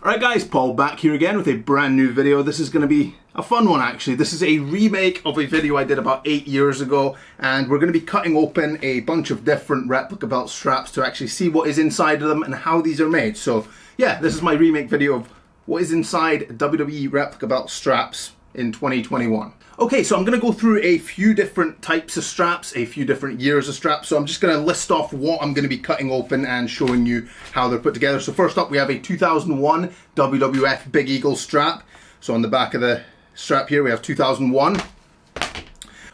Alright guys, Paul back here again with a brand new video. This is going to be a fun one actually. This is a remake of a video I did about 8 years ago, and we're going to be cutting open a bunch of different replica belt straps to actually see what is inside of them and how these are made. So yeah, this is my remake video of what is inside WWE replica belt straps in 2021. Okay, so I'm going to go through a few different types of straps, a few different years of straps. So I'm just going to list off what I'm going to be cutting open and showing you how they're put together. So first up, we have a 2001 Wwf Big Eagle Strap. So on the back of the strap here, we have 2001.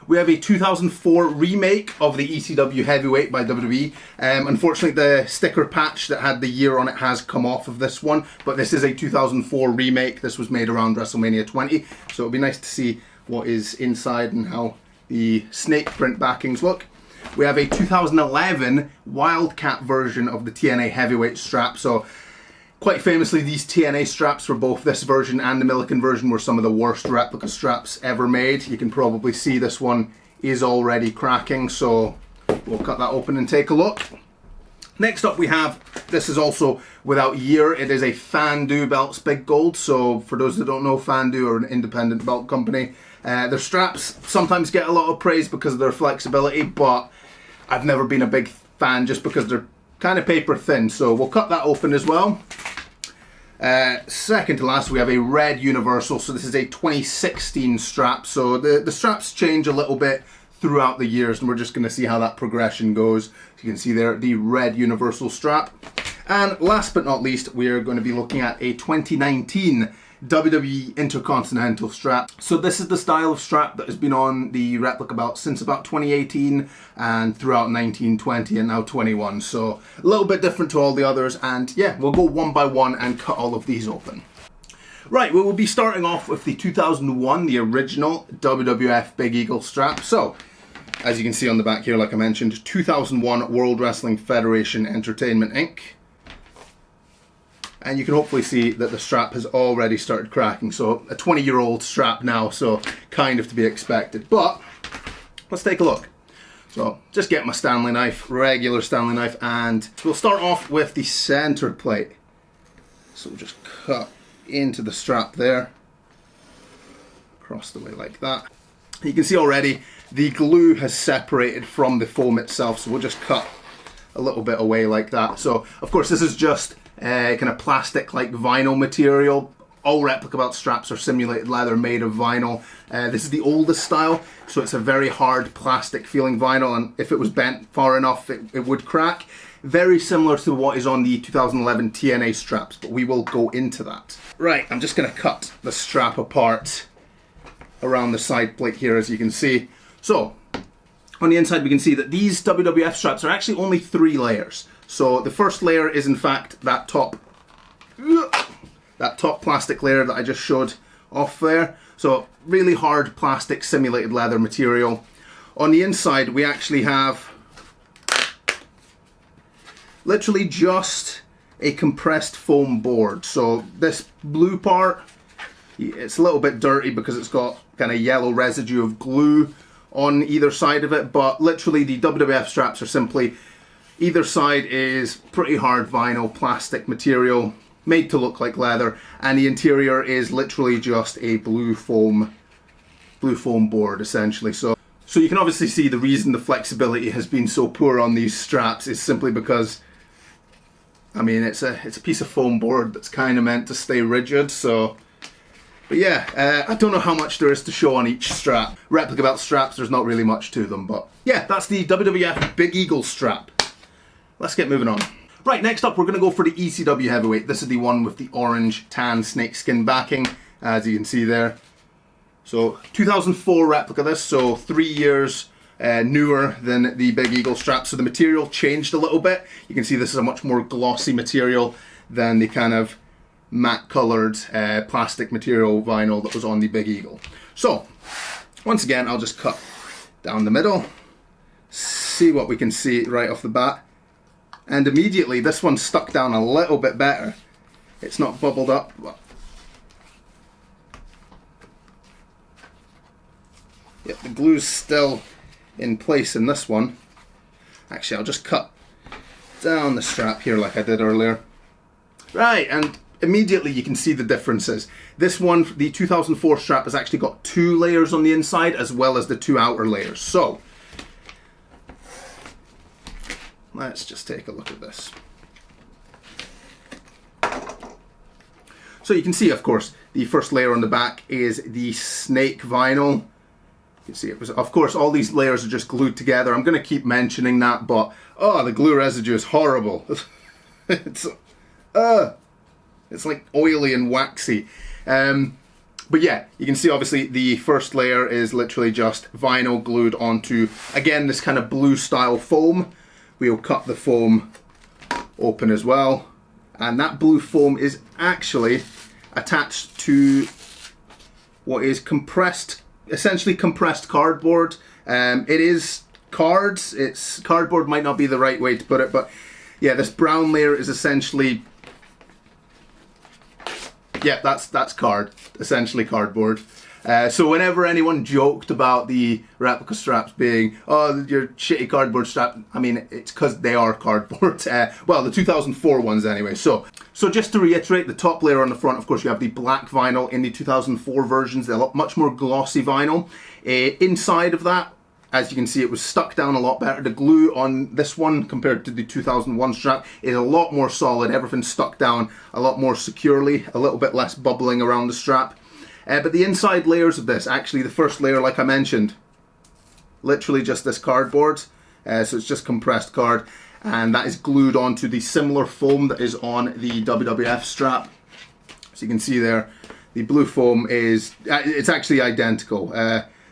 We have a 2004 remake of the Ecw Heavyweight by WWE. Unfortunately, the sticker patch that had the year on it has come off of this one, but this is a 2004 remake. This was made around WrestleMania 20, so it'll be nice to see what is inside and how the snake print backings look. We have a 2011 Wildcat version of the Tna Heavyweight strap. So quite famously, these Tna straps for both this version and the Milliken version were some of the worst replica straps ever made. You can probably see this one is already cracking, so we'll cut that open and take a look. Next up we have, this is also without year, it is a Fandu Belts Big Gold. So for those that don't know, Fandu are an independent belt company. Their straps sometimes get a lot of praise because of their flexibility, but I've never been a big fan just because they're kind of paper thin. So we'll cut that open as well. Second to last, we have a red universal. So this is a 2016 strap. So the straps change a little bit throughout the years, and we're just going to see how that progression goes. So you can see there the red universal strap. And last but not least, we are going to be looking at a 2019 Wwe Intercontinental Strap. So this is the style of strap that has been on the replica belt since about 2018 and throughout 1920 and now 21. So a little bit different to all the others, and yeah, we'll go one by one and cut all of these open. Right, we will be starting off with the 2001, the original WWF Big Eagle Strap. So, as you can see on the back here, like I mentioned, 2001 World Wrestling Federation Entertainment Inc. And you can hopefully see that the strap has already started cracking. So, a 20-year-old strap now, so kind of to be expected. But, let's take a look. So, just get my Stanley knife, regular Stanley knife, and we'll start off with the center plate. So, we'll just cut into the strap there, across the way like that. You can see already the glue has separated from the foam itself, so we'll just cut a little bit away like that. So of course this is just kind of plastic like vinyl material. All replica belt straps are simulated leather made of vinyl. This is the oldest style, so it's a very hard plastic feeling vinyl, and if it was bent far enough it would crack. Very similar to what is on the 2011 Tna straps, but we will go into that. Right, I'm just going to cut the strap apart around the side plate here, as you can see. So, on the inside we can see that these WWF straps are actually only 3 layers. So the first layer is in fact that top plastic layer that I just showed off there. So really hard plastic simulated leather material. On the inside we actually have literally just a compressed foam board. So this blue part, it's a little bit dirty because it's got kind of yellow residue of glue on either side of it, but literally the WWF straps are simply, either side is pretty hard vinyl plastic material made to look like leather, and the interior is literally just a blue foam board essentially. So you can obviously see the reason the flexibility has been so poor on these straps is simply because, I mean, it's a piece of foam board that's kind of meant to stay rigid. So, but yeah, I don't know how much there is to show on each strap. Replica belt straps, there's not really much to them, but yeah, that's the WWF Big Eagle Strap. Let's get moving on. Right, next up we're going to go for the Ecw Heavyweight. This is the one with the orange tan snakeskin backing, as you can see there. So 2004 replica this, so 3 years newer than the Big Eagle Strap. So the material changed a little bit. You can see this is a much more glossy material than the kind of matte colored plastic material vinyl that was on the Big Eagle. So once again, I'll just cut down the middle, see what we can see right off the bat. And immediately this one's stuck down a little bit better. It's not bubbled up, but yep, the glue's still in place in this one. Actually, I'll just cut down the strap here like I did earlier. Right, and immediately you can see the differences. This one, the 2004 strap, has actually got 2 layers on the inside as well as the 2 outer layers. So let's just take a look at this. So you can see, of course, the first layer on the back is the snake vinyl. You can see it was, of course, all these layers are just glued together. I'm going to keep mentioning that, but oh, the glue residue is horrible. It's like oily and waxy. But yeah, you can see obviously the first layer is literally just vinyl glued onto, again, this kind of blue style foam. We'll cut the foam open as well. And that blue foam is actually attached to what is compressed, essentially compressed cardboard. It is cards. It's cardboard, might not be the right way to put it, but yeah, this brown layer is essentially, yeah, that's card, essentially cardboard. So whenever anyone joked about the replica straps being, oh, your shitty cardboard strap, I mean, it's because they are cardboard. Well, the 2004 ones anyway. So just to reiterate, the top layer on the front, of course, you have the black vinyl. In the 2004 versions, they're much more glossy vinyl. Inside of that, as you can see, it was stuck down a lot better. The glue on this one compared to the 2001 strap is a lot more solid. Everything's stuck down a lot more securely, a little bit less bubbling around the strap. But the inside layers of this, actually the first layer, like I mentioned, literally just this cardboard. So it's just compressed card, and that is glued onto the similar foam that is on the WWF strap. So you can see there, the blue foam is, it's actually identical.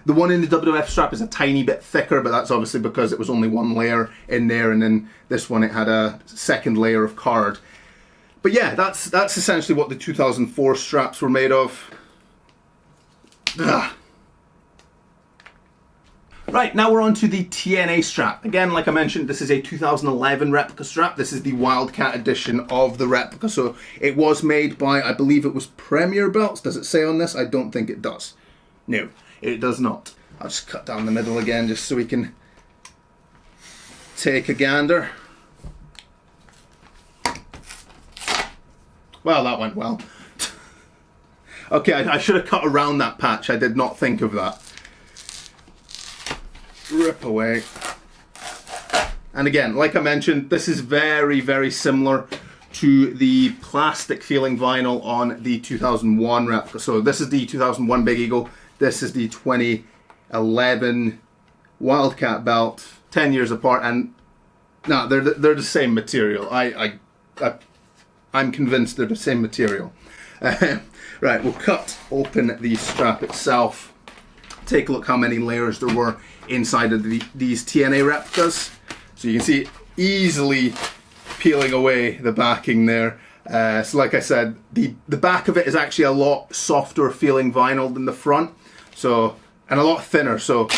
The one in the WWF strap is a tiny bit thicker, but that's obviously because it was only 1 layer in there, and then this one, it had a second layer of card. But yeah, that's essentially what the 2004 straps were made of. Ugh. Right, now we're on to the Tna strap. Again, like I mentioned, this is a 2011 replica strap. This is the Wildcat edition of the replica. So it was made by, I believe it was Premier Belts. Does it say on this? I don't think it does. No, it does not. I'll just cut down the middle again just so we can take a gander. Well, that went well. Okay, I should have cut around that patch. I did not think of that. Rip away. And again, like I mentioned, this is very, very similar to the plastic feeling vinyl on the 2001 replica. So this is the 2001 Big Eagle. This is the 2011 Wildcat belt. 10 years apart, and no, they're the same material. I'm convinced they're the same material. Right, we'll cut open the strap itself. Take a look how many layers there were inside of these Tna replicas. So you can see easily peeling away the backing there. So like I said, the back of it is actually a lot softer feeling vinyl than the front. So, and a lot thinner. So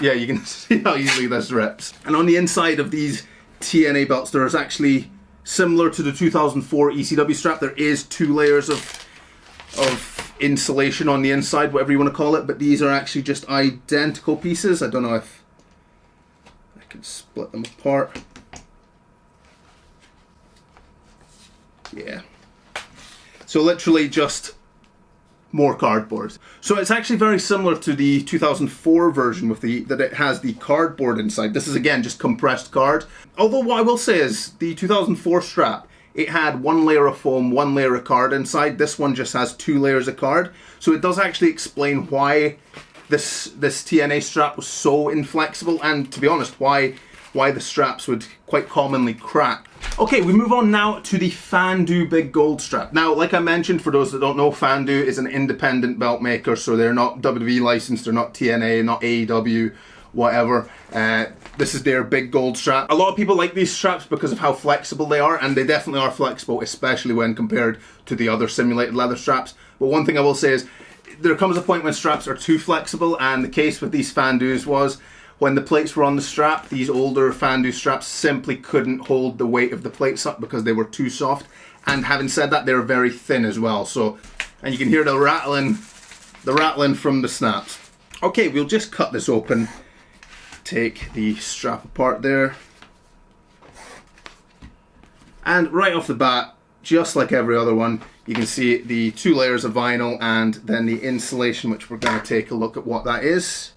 yeah, you can see how easily this rips. And on the inside of these Tna belts, there's actually, similar to the 2004 ECW strap, there is 2 layers of insulation on the inside, whatever you want to call it, but these are actually just identical pieces. I don't know if I can split them apart. Yeah. So literally just more cardboard. So it's actually very similar to the 2004 version with that it has the cardboard inside. This is again just compressed card. Although what I will say is the 2004 strap, it had 1 layer of foam, 1 layer of card inside. This one just has 2 layers of card. So it does actually explain why this Tna strap was so inflexible, and to be honest, why the straps would quite commonly crack. Okay, we move on now to the Wwe Big Gold Strap. Now, like I mentioned, for those that don't know, Wwe is an independent belt maker, so they're not WWE licensed, they're not TNA, not AEW, whatever. This is their Big Gold Strap. A lot of people like these straps because of how flexible they are, and they definitely are flexible, especially when compared to the other simulated leather straps. But one thing I will say is, there comes a point when straps are too flexible, and the case with these Wwe's was, when the plates were on the strap, these older Wwe straps simply couldn't hold the weight of the plates up because they were too soft. And having said that, they're very thin as well. So, and you can hear the rattling from the snaps. Okay, we'll just cut this open. Take the strap apart there. And right off the bat, just like every other one, You can see the 2 layers of vinyl and then the insulation, which we're going to take a look at what that is.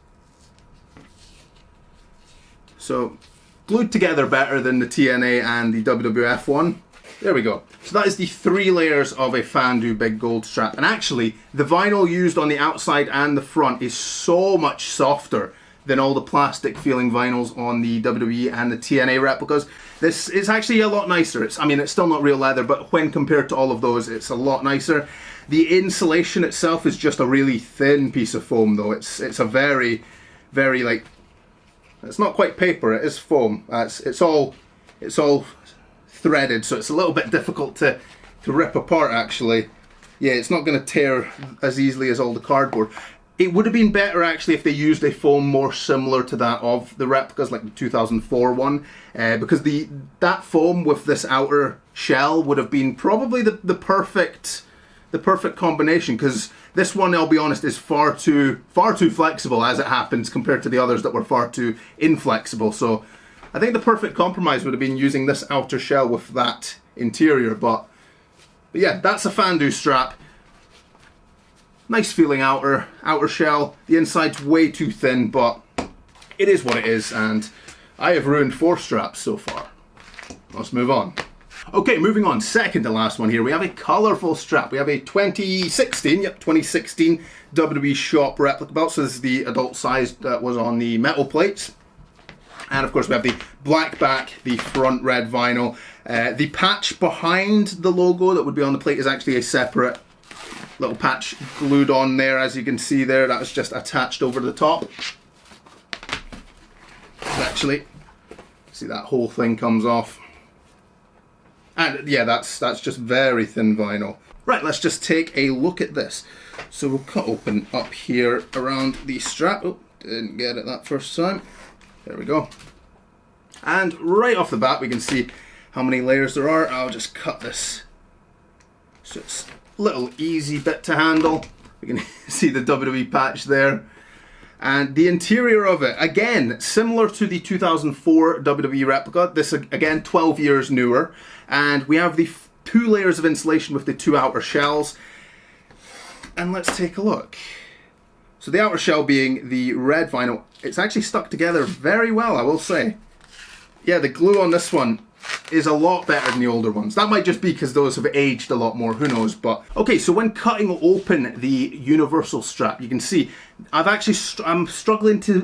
So glued together better than the TNA and the WWF one. There we go. So that is the 3 layers of a Fandu Big Gold Strap. And actually, the vinyl used on the outside and the front is so much softer than all the plastic feeling vinyls on the WWE and the TNA replicas. This is actually a lot nicer. I mean, it's still not real leather, but when compared to all of those, it's a lot nicer. The insulation itself is just a really thin piece of foam, though. It's a very, very, like, it's not quite paper, it is foam. It's all threaded, so it's a little bit difficult to rip apart, actually. Yeah, it's not going to tear as easily as all the cardboard. It would have been better actually if they used a foam more similar to that of the replicas, like the 2004 one, because that foam with this outer shell would have been probably the perfect combination, because this one, I'll be honest, is far too flexible as it happens compared to the others that were far too inflexible. So I think the perfect compromise would have been using this outer shell with that interior. But yeah, that's a Fandu strap. Nice feeling outer shell. The inside's way too thin, but it is what it is, and I have ruined 4 straps so far. Let's move on. Okay, moving on, second to last one here. We have a colourful strap. We have a 2016 WWE Shop replica belt. So this is the adult size that was on the metal plates. And of course we have the black back, the front red vinyl. The patch behind the logo that would be on the plate is actually a separate little patch glued on there, as you can see there. That was just attached over the top. Actually, see, that whole thing comes off. And yeah, that's just very thin vinyl. Right, let's just take a look at this. So we'll cut open up here around the strap. Oh, didn't get it that first time. There we go. And right off the bat, we can see how many layers there are. I'll just cut this. So it's little easy bit to handle. We can see the WWE patch there, and the interior of it, again similar to the 2004 WWE replica. This again 12 years newer, and we have the 2 layers of insulation with the 2 outer shells. And let's take a look. So the outer shell being the red vinyl, it's actually stuck together very well, I will say. Yeah, the glue on this one is a lot better than the older ones. That might just be because those have aged a lot more, who knows. But okay, so when cutting open the universal strap, you can see I'm struggling to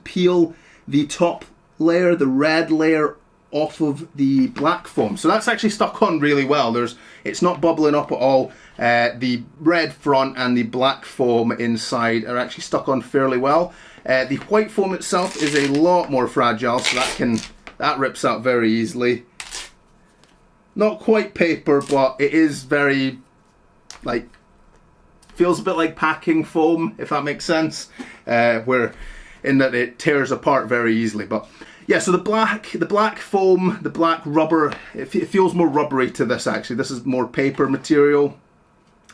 peel the top layer, the red layer, off of the black foam. So that's actually stuck on really well. It's not bubbling up at all. The red front and the black foam inside are actually stuck on fairly well. The white foam itself is a lot more fragile, so that rips out very easily. Not quite paper, but it is very, like, feels a bit like packing foam, if that makes sense. Where in that it tears apart very easily. But yeah, so the black foam, the black rubber, it feels more rubbery to this actually. This is more paper material.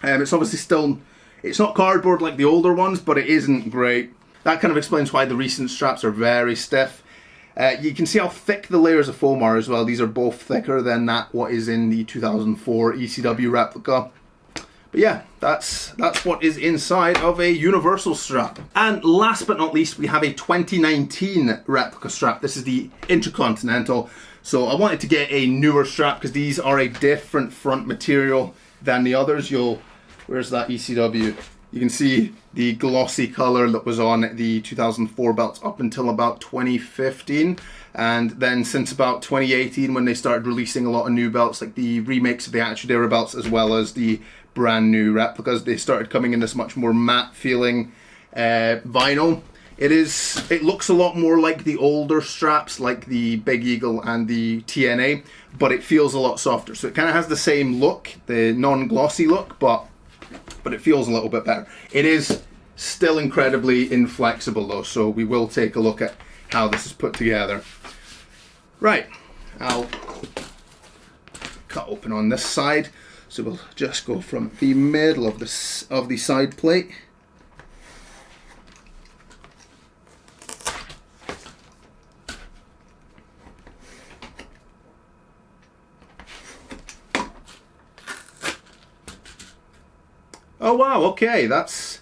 It's obviously it's not cardboard like the older ones, but it isn't great. That kind of explains why the recent straps are very stiff. You can see how thick the layers of foam are as well. These are both thicker than what is in the 2004 ECW replica. But yeah, that's what is inside of a universal strap. And last but not least, we have a 2019 replica strap. This is the Intercontinental. So I wanted to get a newer strap because these are a different front material than the others. Where's that ECW? You can see the glossy color that was on the 2004 belts up until about 2015. And then since about 2018, when they started releasing a lot of new belts, like the remakes of the Attitude Era belts, as well as the brand new replicas, they started coming in this much more matte feeling vinyl. It looks a lot more like the older straps, like the Big Eagle and the TNA, but it feels a lot softer. So it kind of has the same look, the non-glossy look, but it feels a little bit better. It is still incredibly inflexible though, so we will take a look at how this is put together. Right, I'll cut open on this side. So we'll just go from the middle of the side plate. Oh wow, okay, that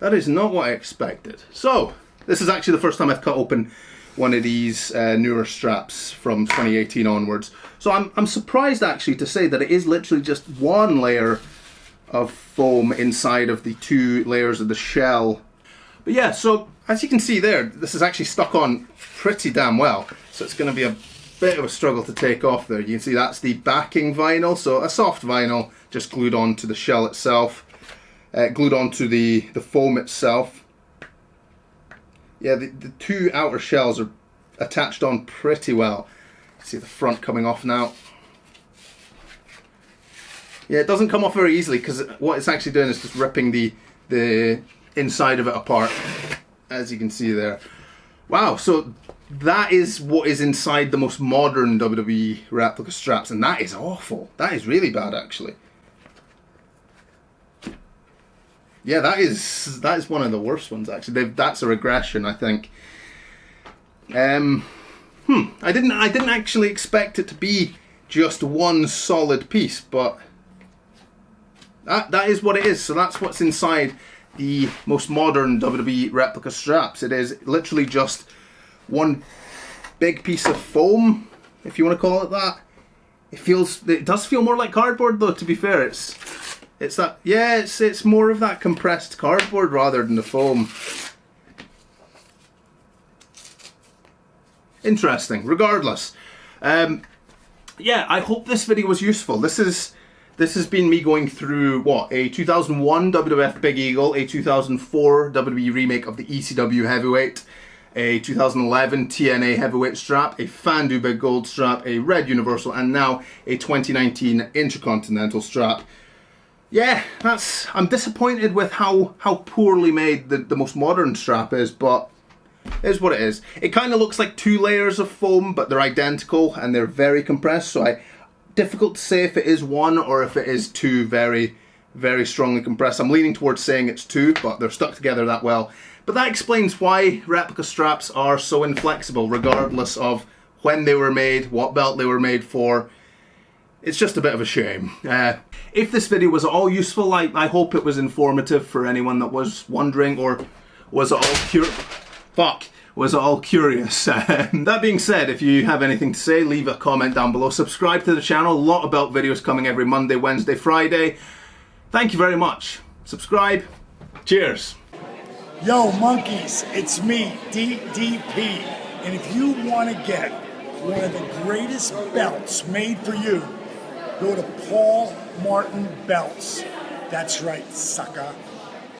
is not what I expected. So, this is actually the first time I've cut open one of these newer straps from 2018 onwards. So I'm surprised actually to say that it is literally just one layer of foam inside of the 2 layers of the shell. But yeah, so as you can see there, this is actually stuck on pretty damn well. So it's going to be a bit of a struggle to take off there. You can see that's the backing vinyl, so a soft vinyl just glued onto the shell itself, glued onto the foam itself. Yeah, the 2 outer shells are attached on pretty well. You see the front coming off now. Yeah, it doesn't come off very easily because what it's actually doing is just ripping the inside of it apart, as you can see there. Wow, so that is what is inside the most modern WWE replica straps, and that is awful. That is really bad, actually. Yeah, that is one of the worst ones, actually. That's a regression, I think. I didn't actually expect it to be just one solid piece, but that is what it is. So that's what's inside the most modern WWE replica straps. It is literally just one big piece of foam, if you want to call it that. It does feel more like cardboard though, to be fair. It's that, yeah, it's more of that compressed cardboard rather than the foam. Interesting. Regardless, yeah, I hope this video was useful. This has been me going through what, a 2001 WWF Big Eagle, a 2004 WWE remake of the Ecw Heavyweight, a 2011 Tna Heavyweight Strap, a Fandu Big Gold Strap, a Red Universal, and now a 2019 Intercontinental Strap. Yeah, I'm disappointed with how poorly made the most modern strap is, but it is what it is. It kind of looks like 2 layers of foam, but they're identical and they're very compressed, so difficult to say if it is 1 or if it is 2 very, very strongly compressed. I'm leaning towards saying it's 2, but they're stuck together that well. But that explains why replica straps are so inflexible, regardless of when they were made, what belt they were made for. It's just a bit of a shame. If this video was at all useful, I hope it was informative for anyone that was wondering, or was it all curious. That being said, if you have anything to say, leave a comment down below. Subscribe to the channel. A lot of belt videos coming every Monday, Wednesday, Friday. Thank you very much. Subscribe. Cheers. Yo, monkeys, it's me, DDP. And if you want to get one of the greatest belts made for you, go to Paulmartinbelts. That's right, sucker.